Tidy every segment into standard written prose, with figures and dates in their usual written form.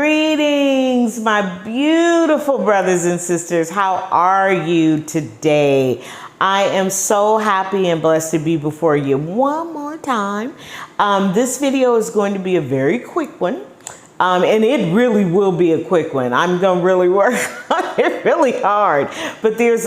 Greetings, my beautiful brothers and sisters. How are you today? I am so happy and blessed to be before you one more time. This video is going to be a very quick one. And it really will be a quick one. I'm going to really work on it really hard. But there's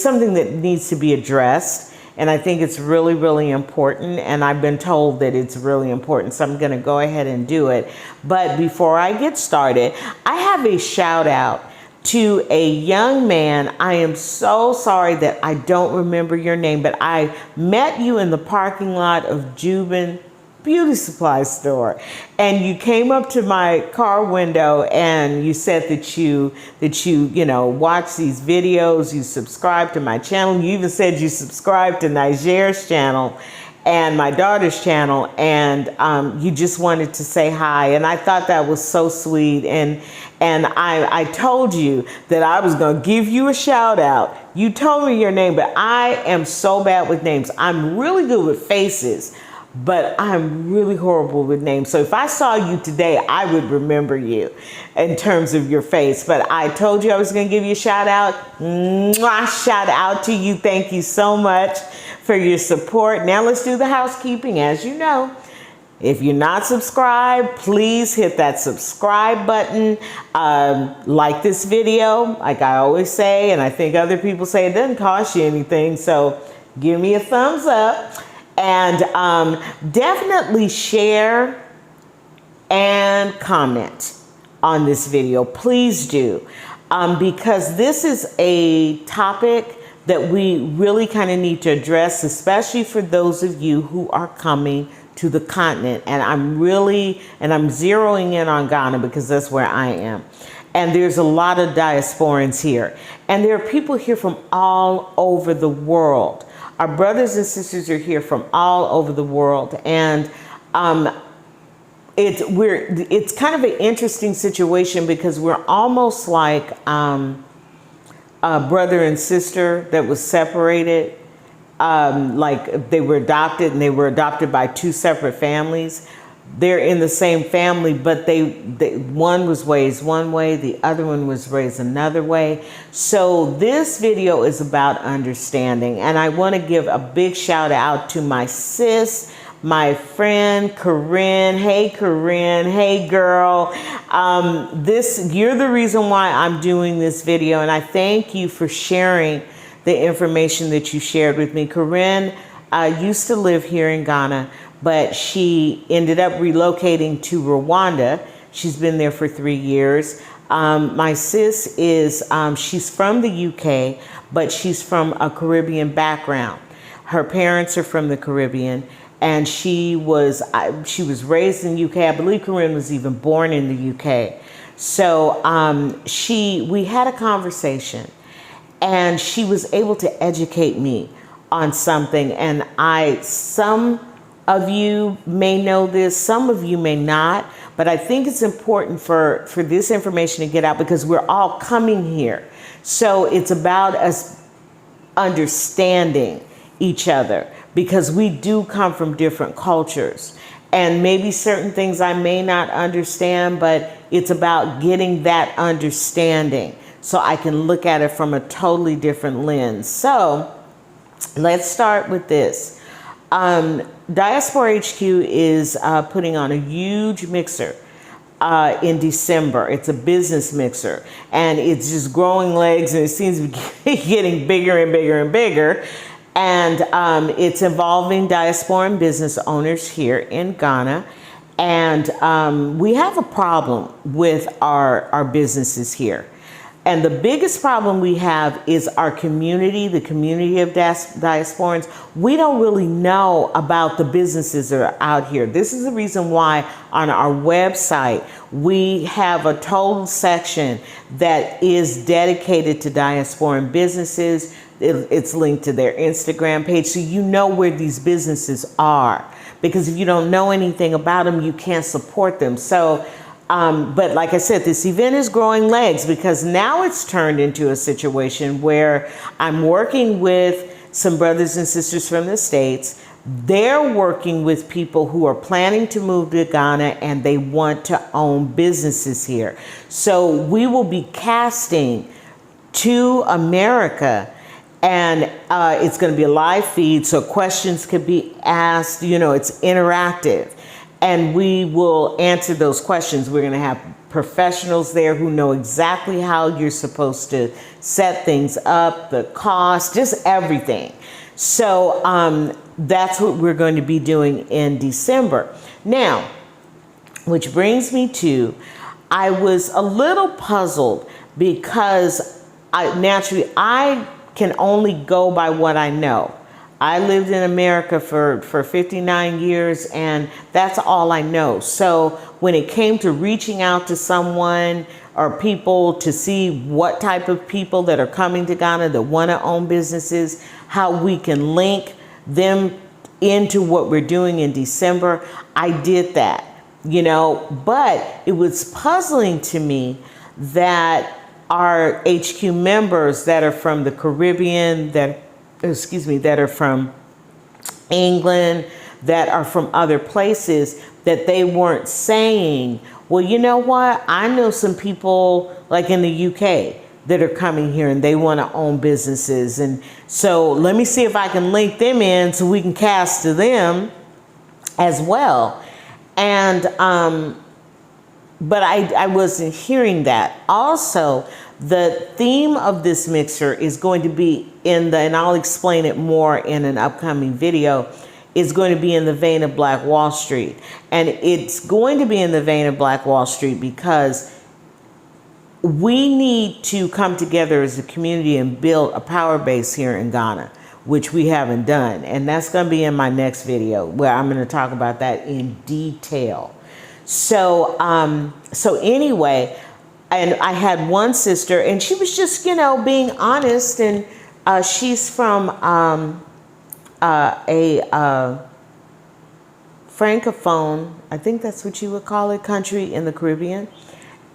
something that needs to be addressed. And I think it's really, really important. And I've been told that it's really important. So I'm going to go ahead and do it. But before I get started, I have a shout out to a young man. I am so sorry that I don't remember your name, but I met you in the parking lot of Jubin Beauty Supply Store, and you came up to my car window and you said that you watch these videos, you subscribe to my channel. You even said you subscribed to Niger's channel and my daughter's channel, and you just wanted to say hi. And I thought that was so sweet. And I told you that I was going to give you a shout out. You told me your name, but I am so bad with names. I'm really good with faces, but I'm really horrible with names. So if I saw you today, I would remember you in terms of your face. But I told you I was going to give you a shout out. Mwah, shout out to you. Thank you so much for your support. Now let's do the housekeeping. As you know, if you're not subscribed, please hit that subscribe button. Like this video, like I always say, and I think other people say, it doesn't cost you anything. So give me a thumbs up. And definitely share and comment on this video. Please do, because this is a topic that we really kind of need to address, especially for those of you who are coming to the continent. And I'm zeroing in on Ghana because that's where I am. And there's a lot of diasporans here. And there are people here from all over the world. Our brothers and sisters are here from all over the world, and it's kind of an interesting situation because we're almost like a brother and sister that was separated, like they were adopted and they were adopted by two separate families. They're in the same family, but one was raised one way, the other one was raised another way. So this video is about understanding, and I want to give a big shout out to my sis, my friend Corinne. Hey Corinne, hey girl. You're the reason why I'm doing this video, and I thank you for sharing the information that you shared with me. Corinne used to live here in Ghana, but she ended up relocating to Rwanda. She's been there for 3 years. My sis she's from the UK, but she's from a Caribbean background. Her parents are from the Caribbean, and she was raised in the UK. I believe Corinne was even born in the UK. So we had a conversation, and she was able to educate me on something. And some of you may know this, some of you may not, but I think it's important for this information to get out because we're all coming here. So it's about us understanding each other because we do come from different cultures. And maybe certain things I may not understand, but it's about getting that understanding so I can look at it from a totally different lens. So let's start with this. Diaspora HQ is putting on a huge mixer in December. It's a business mixer, and it's just growing legs, and it seems to be getting bigger and bigger and bigger. And it's involving Diasporan business owners here in Ghana. And we have a problem with our businesses here. And the biggest problem we have is our community, the community of Diasporans. We don't really know about the businesses that are out here. This is the reason why on our website, we have a total section that is dedicated to Diasporan businesses. It's linked to their Instagram page, so you know where these businesses are. Because if you don't know anything about them, you can't support them. So but like I said, this event is growing legs because now it's turned into a situation where I'm working with some brothers and sisters from the States, They're working with people who are planning to move to Ghana and they want to own businesses here. So we will be casting to America, and it's going to be a live feed, so questions could be asked. You know, it's interactive, and we will answer those questions. We're going to have professionals there who know exactly how you're supposed to set things up, the cost, just everything. So that's what we're going to be doing in December. Now, which brings me to, I was a little puzzled because I can only go by what I know. I lived in America for 59 years, and that's all I know. So when it came to reaching out to someone or people to see what type of people that are coming to Ghana that want to own businesses, how we can link them into what we're doing in December, I did that, you know, but it was puzzling to me that our HQ members that are from the Caribbean, that are from England, that are from other places, that they weren't saying, well, you know what? I know some people like in the UK that are coming here and they want to own businesses. And so let me see if I can link them in so we can cast to them as well. And, but I wasn't hearing that. Also, the theme of this mixer is going to be and I'll explain it more in an upcoming video, is going to be in the vein of Black Wall Street. And it's going to be in the vein of Black Wall Street because we need to come together as a community and build a power base here in Ghana, which we haven't done. And that's going to be in my next video where I'm going to talk about that in detail. So, so anyway, and I had one sister and she was just, you know, being honest, and she's from a francophone, I think that's what you would call it, country in the Caribbean.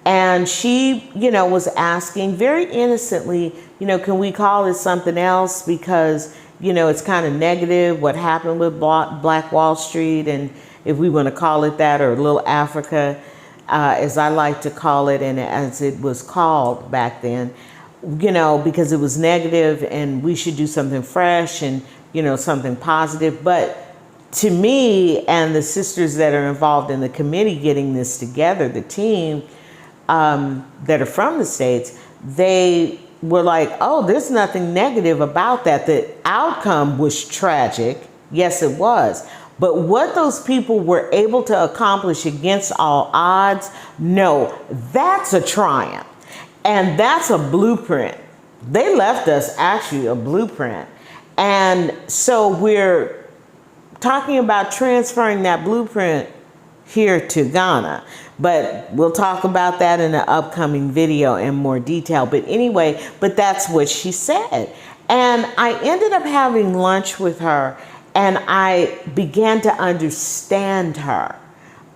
And she, you know, was asking very innocently, you know, can we call it something else? Because, you know, it's kind of negative what happened with Black Wall Street. And if we want to call it that, or Little Africa, as I like to call it, and as it was called back then, you know, because it was negative and we should do something fresh and, you know, something positive. But to me and the sisters that are involved in the committee getting this together, the team, that are from the States, they were like, oh, there's nothing negative about that. The outcome was tragic. Yes, it was. But what those people were able to accomplish against all odds, no, that's a triumph. And that's a blueprint. They left us actually a blueprint. And so we're talking about transferring that blueprint here to Ghana. But we'll talk about that in an upcoming video in more detail. But anyway, but that's what she said. And I ended up having lunch with her, and I began to understand her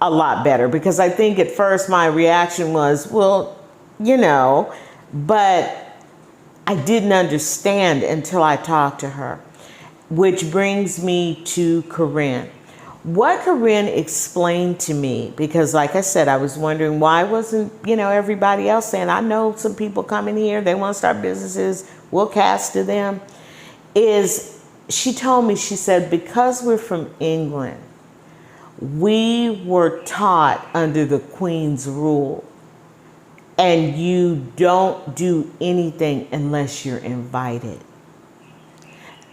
a lot better, because I think at first my reaction was, well, you know, but I didn't understand until I talked to her, which brings me to Corinne. What Corinne explained to me, because like I said, I was wondering why wasn't, you know, everybody else saying, I know some people coming here, they want to start businesses, we'll cast to them, is she told me, she said, because we're from England, we were taught under the Queen's rule, and you don't do anything unless you're invited.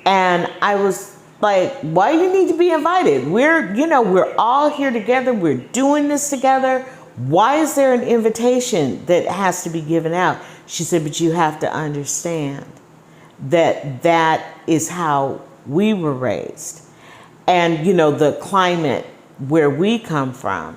And I was like, why do you need to be invited? We're all here together. We're doing this together. Why is there an invitation that has to be given out? She said, but you have to understand that that is how we were raised. And, you know, the climate where we come from.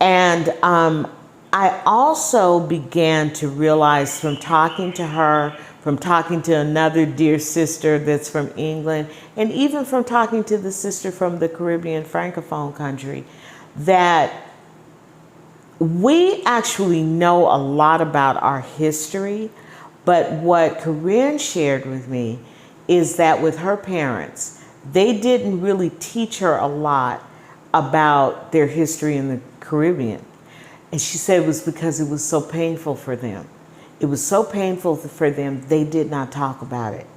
And I also began to realize from talking to her, from talking to another dear sister that's from England, and even from talking to the sister from the Caribbean Francophone country, that we actually know a lot about our history. But what Corinne shared with me is that with her parents, they didn't really teach her a lot about their history in the Caribbean. And she said it was because it was so painful for them. It was so painful for them, they did not talk about it.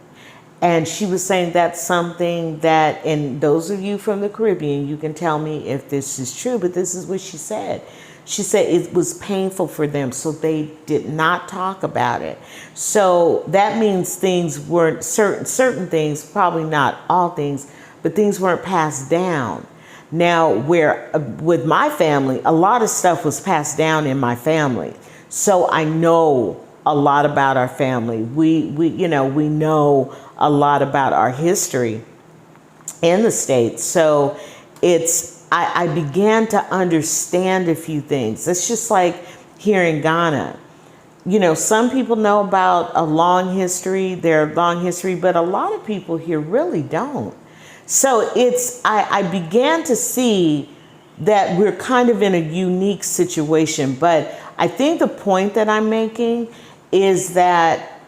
And she was saying that's something that, and those of you from the Caribbean, you can tell me if this is true, but this is what she said. She said it was painful for them, so they did not talk about it. So that means things weren't, certain things, probably not all things, but things weren't passed down. Now, where with my family, a lot of stuff was passed down in my family. So I know a lot about our family. We know a lot about our history in the States. So I began to understand a few things. It's just like here in Ghana. You know, some people know about their long history, but a lot of people here really don't. So I began to see that we're kind of in a unique situation. But I think the point that I'm making is that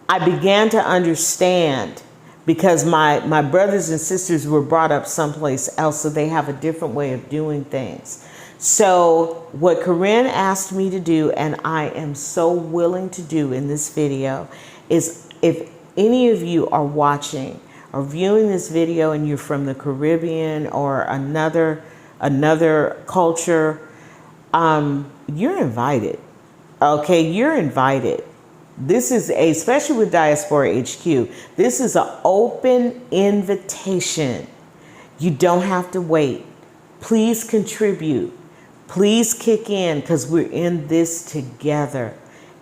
I began to understand, because my brothers and sisters were brought up someplace else, so they have a different way of doing things. So what Corinne asked me to do, and I am so willing to do in this video, is if any of you are watching or viewing this video and you're from the Caribbean or another culture, you're invited. Okay, you're invited. This is especially with Diaspora HQ, this is an open invitation. You don't have to wait. Please contribute. Please kick in, because we're in this together.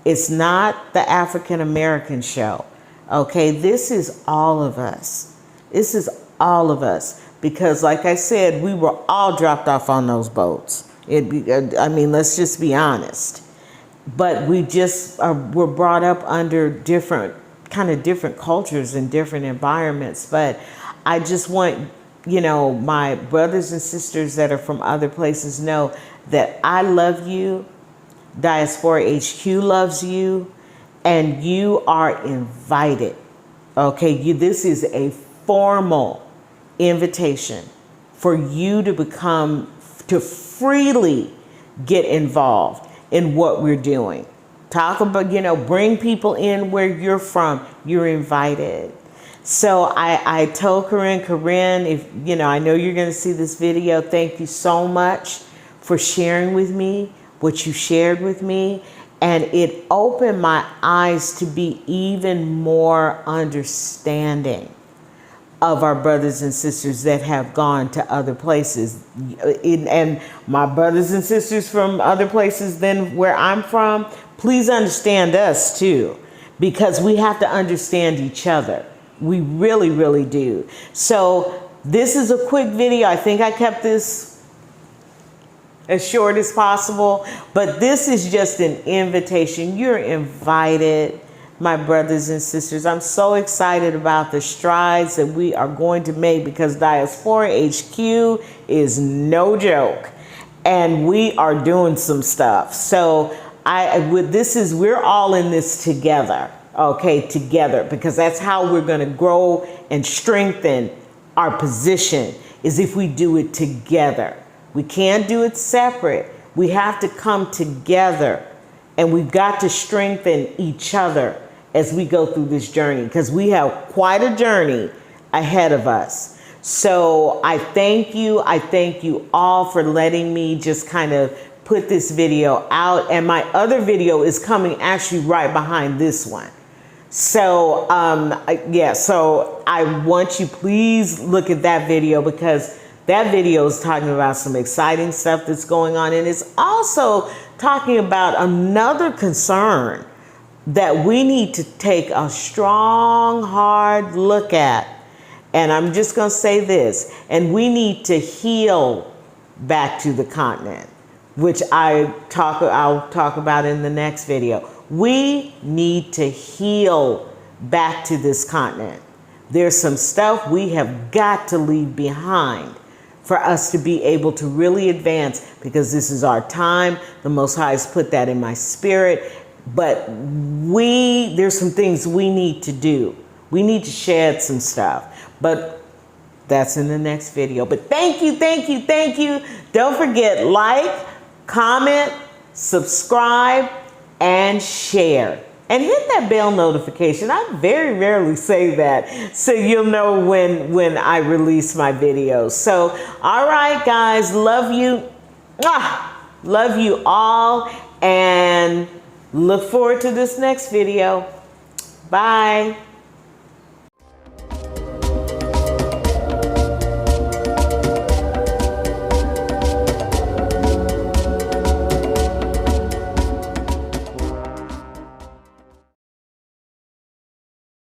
It's not the African American show. Okay, this is all of us. This is all of us. Because like I said, we were all dropped off on those boats. Let's just be honest. But we just were brought up under different cultures and different environments. But I just want, my brothers and sisters that are from other places know that I love you, Diaspora HQ loves you, and you are invited. Okay, this is a formal invitation for you to freely get involved in what we're doing. Talk about, bring people in where you're from. You're invited. So I told Corinne, if, I know you're going to see this video, thank you so much for sharing with me what you shared with me. And it opened my eyes to be even more understanding of our brothers and sisters that have gone to other places. And my brothers and sisters from other places than where I'm from, please understand us too, because we have to understand each other. We really, really do. So this is a quick video. I think I kept this as short as possible, but this is just an invitation. You're invited, my brothers and sisters. I'm so excited about the strides that we are going to make, because Diaspora HQ is no joke, and we are doing some stuff. So we're all in this together, okay, together, because that's how we're going to grow and strengthen our position, is if we do it together. We can't do it separate. We have to come together, and we've got to strengthen each other as we go through this journey, because we have quite a journey ahead of us. So I thank you. I thank you all for letting me just kind of put this video out. And my other video is coming actually right behind this one. So so I want you, please look at that video, because that video is talking about some exciting stuff that's going on. And it's also talking about another concern that we need to take a strong, hard look at. And I'm just going to say this, and we need to heal back to the continent, which I'll talk about in the next video. We need to heal back to this continent. There's some stuff we have got to leave behind for us to be able to really advance, because this is our time. The Most High has put that in my spirit. But there's some things we need to do. We need to shed some stuff. But that's in the next video. But thank you, thank you, thank you. Don't forget, like, comment, subscribe, and share. And hit that bell notification. I very rarely say that, so you'll know when I release my videos. So, all right, guys, love you. Mwah! Love you all, and look forward to this next video. Bye.